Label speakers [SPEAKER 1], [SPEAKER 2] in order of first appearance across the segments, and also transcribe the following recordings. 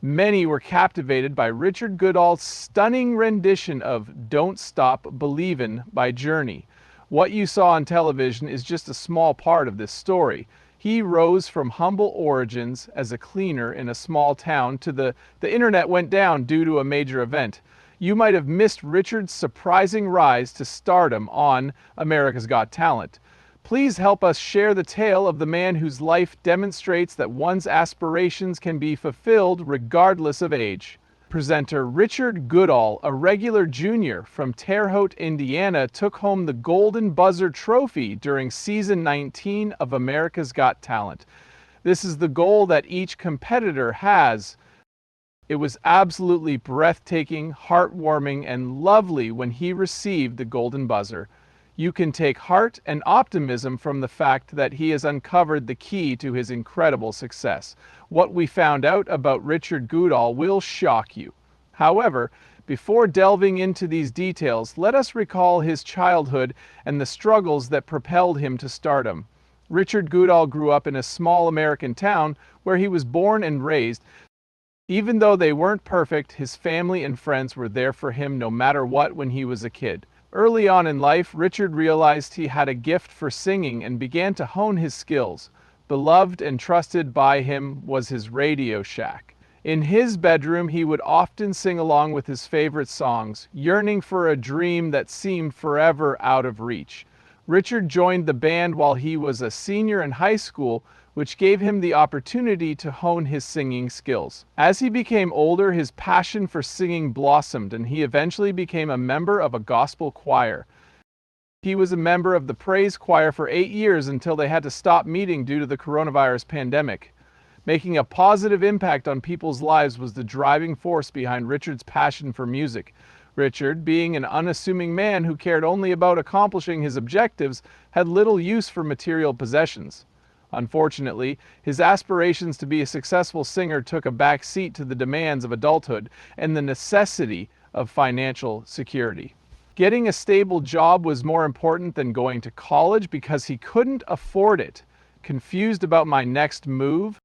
[SPEAKER 1] Many were captivated by Richard Goodall's stunning rendition of Don't Stop Believin' by Journey. What you saw on television is just a small part of this story. He rose from humble origins as a cleaner in a small town to the internet went down due to a major event. You might have missed Richard's surprising rise to stardom on America's Got Talent. Please help us share the tale of the man whose life demonstrates that one's aspirations can be fulfilled regardless of age. Presenter Richard Goodall, a regular junior from Terre Haute, Indiana, took home the Golden Buzzer Trophy during season 19 of America's Got Talent. This is the goal that each competitor has. It was absolutely breathtaking, heartwarming, and lovely when he received the Golden Buzzer. You can take heart and optimism from the fact that he has uncovered the key to his incredible success. What we found out about Richard Goodall will shock you. However, before delving into these details, let us recall his childhood and the struggles that propelled him to stardom. Richard Goodall grew up in a small American town where he was born and raised. Even though they weren't perfect, his family and friends were there for him no matter what when he was a kid. Early on in life, Richard realized he had a gift for singing and began to hone his skills. Beloved and trusted by him was his Radio Shack. In his bedroom, he would often sing along with his favorite songs, yearning for a dream that seemed forever out of reach. Richard joined the band while he was a senior in high school, which gave him the opportunity to hone his singing skills. As he became older, his passion for singing blossomed, and he eventually became a member of a gospel choir. He was a member of the praise choir for 8 years until they had to stop meeting due to the coronavirus pandemic. Making a positive impact on people's lives was the driving force behind Richard's passion for music. Richard, being an unassuming man who cared only about accomplishing his objectives, had little use for material possessions. Unfortunately, his aspirations to be a successful singer took a back seat to the demands of adulthood and the necessity of financial security. Getting a stable job was more important than going to college because he couldn't afford it. Confused about my next move,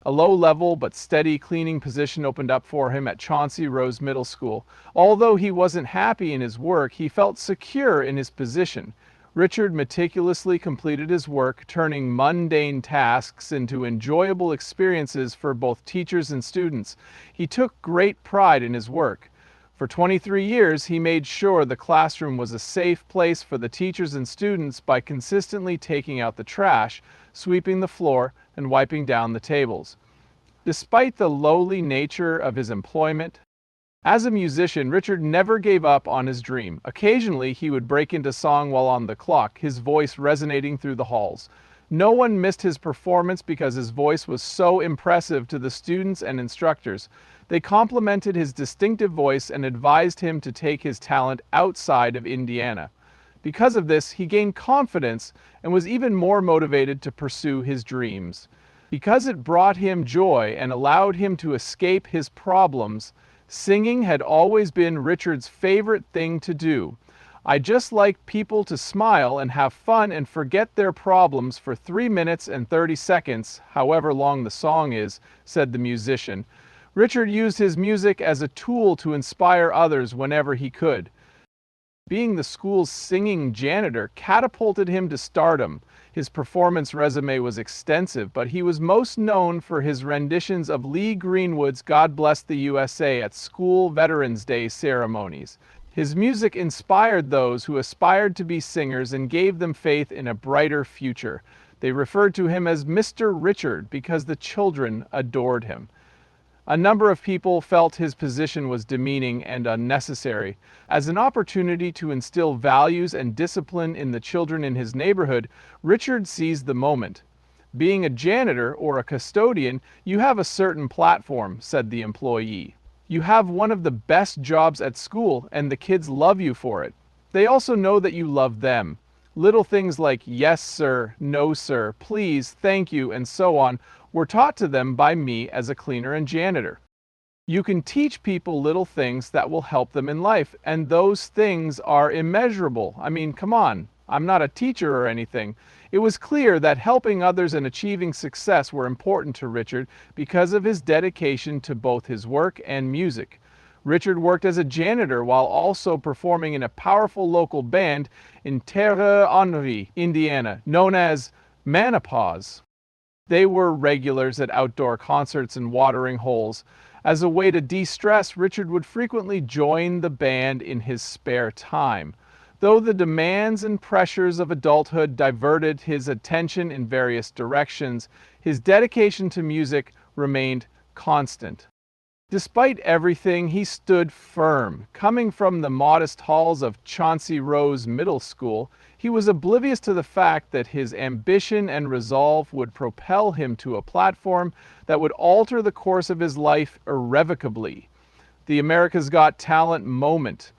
[SPEAKER 1] a low-level but steady cleaning position opened up for him at Chauncey Rose Middle School. Although he wasn't happy in his work, he felt secure in his position. Richard meticulously completed his work, turning mundane tasks into enjoyable experiences for both teachers and students. He took great pride in his work. For 23 years, he made sure the classroom was a safe place for the teachers and students by consistently taking out the trash, sweeping the floor, and wiping down the tables. Despite the lowly nature of his employment, as a musician, Richard never gave up on his dream. Occasionally, he would break into song while on the clock, his voice resonating through the halls. No one missed his performance because his voice was so impressive to the students and instructors. They complimented his distinctive voice and advised him to take his talent outside of Indiana. Because of this, he gained confidence and was even more motivated to pursue his dreams. Because it brought him joy and allowed him to escape his problems, singing had always been Richard's favorite thing to do. I just like people to smile and have fun and forget their problems for 3 minutes and 30 seconds, however long the song is, said the musician. Richard used his music as a tool to inspire others whenever he could. Being the school's singing janitor catapulted him to stardom. His performance resume was extensive, but he was most known for his renditions of Lee Greenwood's God Bless the USA at school Veterans Day ceremonies. His music inspired those who aspired to be singers and gave them faith in a brighter future. They referred to him as Mr. Richard because the children adored him. A number of people felt his position was demeaning and unnecessary. As an opportunity to instill values and discipline in the children in his neighborhood, Richard seized the moment. Being a janitor or a custodian, you have a certain platform, said the employee. You have one of the best jobs at school, and the kids love you for it. They also know that you love them. Little things like yes, sir, no, sir, please, thank you, and so on were taught to them by me as a cleaner and janitor. You can teach people little things that will help them in life, and those things are immeasurable. I mean, come on. I'm not a teacher or anything. It was clear that helping others and achieving success were important to Richard because of his dedication to both his work and music. Richard worked as a janitor while also performing in a powerful local band in Terre Haute, Indiana, known as Menopause. They were regulars at outdoor concerts and watering holes. As a way to de-stress, Richard would frequently join the band in his spare time. Though the demands and pressures of adulthood diverted his attention in various directions, his dedication to music remained constant. Despite everything, he stood firm. Coming from the modest halls of Chauncey Rose Middle School, he was oblivious to the fact that his ambition and resolve would propel him to a platform that would alter the course of his life irrevocably. The America's Got Talent moment,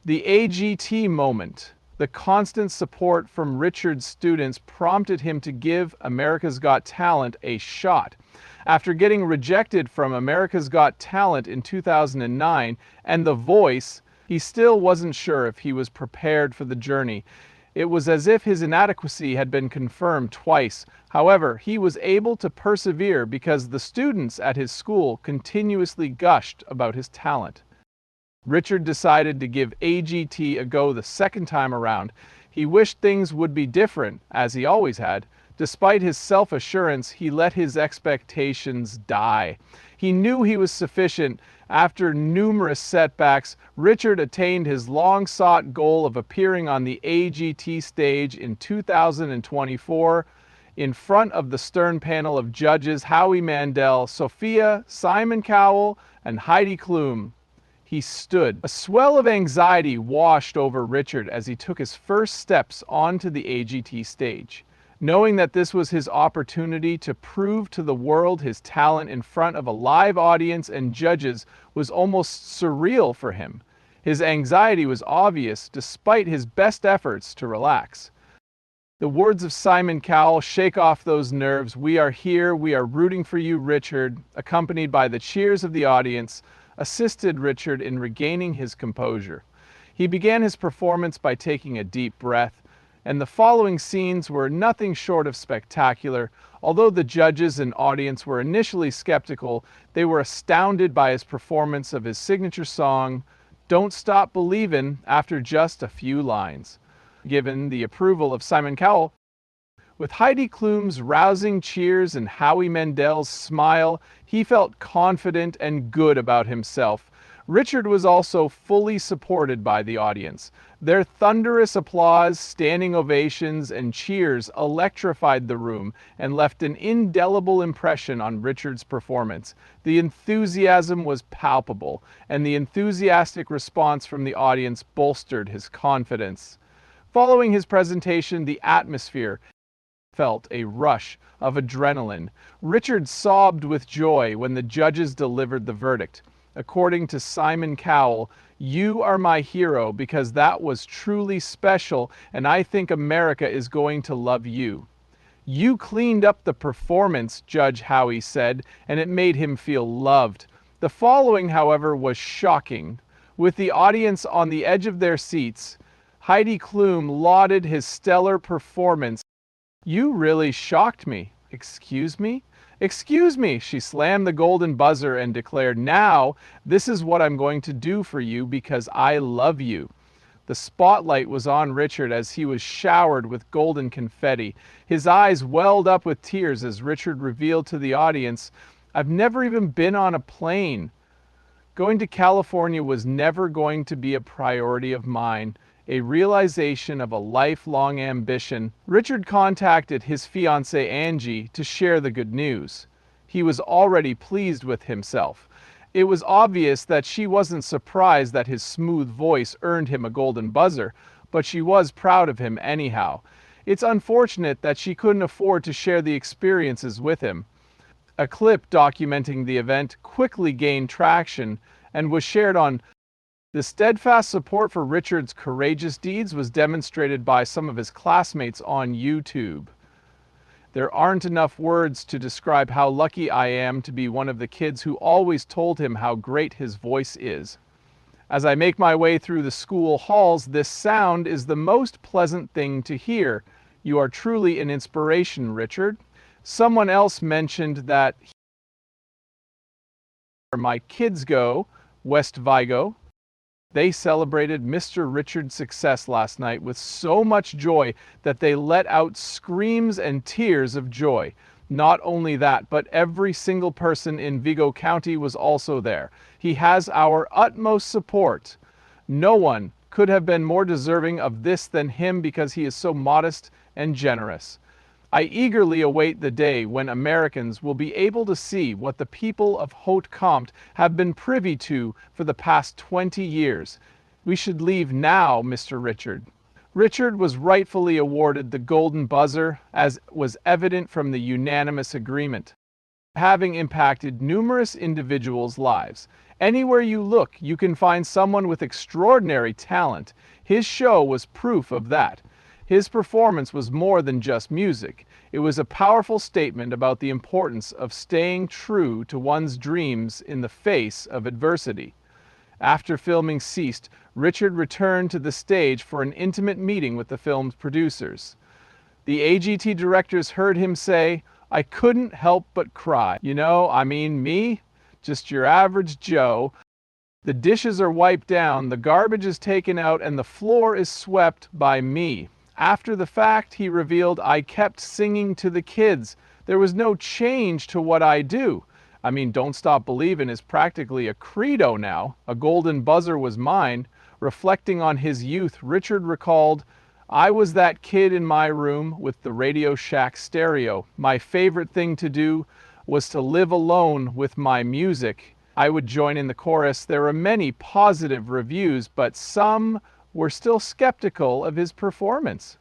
[SPEAKER 1] the AGT moment, the constant support from Richard's students prompted him to give America's Got Talent a shot. After getting rejected from America's Got Talent in 2009 and The Voice, he still wasn't sure if he was prepared for the journey. It was as if his inadequacy had been confirmed twice. However, he was able to persevere because the students at his school continuously gushed about his talent. Richard decided to give AGT a go the second time around. He wished things would be different, as he always had. Despite his self-assurance, he let his expectations die. He knew he was sufficient. After numerous setbacks, Richard attained his long-sought goal of appearing on the AGT stage in 2024 in front of the stern panel of judges Howie Mandel, Sophia, Simon Cowell, and Heidi Klum. He stood. A swell of anxiety washed over Richard as he took his first steps onto the AGT stage. Knowing that this was his opportunity to prove to the world his talent in front of a live audience and judges was almost surreal for him. His anxiety was obvious despite his best efforts to relax. The words of Simon Cowell, "Shake off those nerves, we are here, we are rooting for you, Richard," accompanied by the cheers of the audience, assisted Richard in regaining his composure. He began his performance by taking a deep breath, and the following scenes were nothing short of spectacular. Although the judges and audience were initially skeptical, they were astounded by his performance of his signature song, "Don't Stop Believin'," after just a few lines. Given the approval of Simon Cowell, with Heidi Klum's rousing cheers and Howie Mandel's smile, he felt confident and good about himself. Richard was also fully supported by the audience. Their thunderous applause, standing ovations, and cheers electrified the room and left an indelible impression on Richard's performance. The enthusiasm was palpable, and the enthusiastic response from the audience bolstered his confidence. Following his presentation, the atmosphere felt a rush of adrenaline. Richard sobbed with joy when the judges delivered the verdict. According to Simon Cowell, "You are my hero because that was truly special, and I think America is going to love you." "You cleaned up the performance," Judge Howie said, and it made him feel loved. The following, however, was shocking. With the audience on the edge of their seats, Heidi Klum lauded his stellar performance. "You really shocked me." "Excuse me?" "Excuse me!" She slammed the golden buzzer and declared, "Now, this is what I'm going to do for you because I love you." The spotlight was on Richard as he was showered with golden confetti. His eyes welled up with tears as Richard revealed to the audience, "I've never even been on a plane. Going to California was never going to be a priority of mine. A realization of a lifelong ambition." Richard contacted his fiancée Angie to share the good news. He was already pleased with himself. It was obvious that she wasn't surprised that his smooth voice earned him a golden buzzer, but she was proud of him anyhow. It's unfortunate that she couldn't afford to share the experiences with him. A clip documenting the event quickly gained traction and was shared on. The steadfast support for Richard's courageous deeds was demonstrated by some of his classmates on YouTube. "There aren't enough words to describe how lucky I am to be one of the kids who always told him how great his voice is." As I make my way through the school halls, this sound is the most pleasant thing to hear. You are truly an inspiration, Richard. Someone else mentioned that where my kids go, West Vigo. They celebrated Mr. Richard's success last night with so much joy that they let out screams and tears of joy. Not only that, but every single person in Vigo County was also there. He has our utmost support. No one could have been more deserving of this than him because he is so modest and generous. I eagerly await the day when Americans will be able to see what the people of Haute-Comte have been privy to for the past 20 years. We should leave now, Mr. Richard. Richard was rightfully awarded the Golden Buzzer, as was evident from the unanimous agreement, having impacted numerous individuals' lives. Anywhere you look, you can find someone with extraordinary talent. His show was proof of that. His performance was more than just music. It was a powerful statement about the importance of staying true to one's dreams in the face of adversity. After filming ceased, Richard returned to the stage for an intimate meeting with the film's producers. The AGT directors heard him say, "I couldn't help but cry. You know, I mean me, just your average Joe. The dishes are wiped down, the garbage is taken out, and the floor is swept by me." After the fact, he revealed, "I kept singing to the kids. There was no change to what I do. I mean, Don't Stop Believin' is practically a credo now. A golden buzzer was mine." Reflecting on his youth, Richard recalled, "I was that kid in my room with the Radio Shack stereo. My favorite thing to do was to live alone with my music. I would join in the chorus." There were many positive reviews, but some were still skeptical of his performance.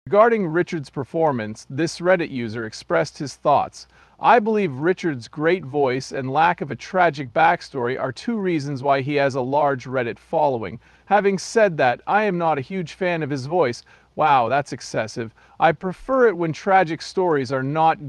[SPEAKER 1] Regarding Richard's performance, this Reddit user expressed his thoughts. "I believe Richard's great voice and lack of a tragic backstory are two reasons why he has a large Reddit following. Having said that, I am not a huge fan of his voice." Wow, that's excessive. "I prefer it when tragic stories are not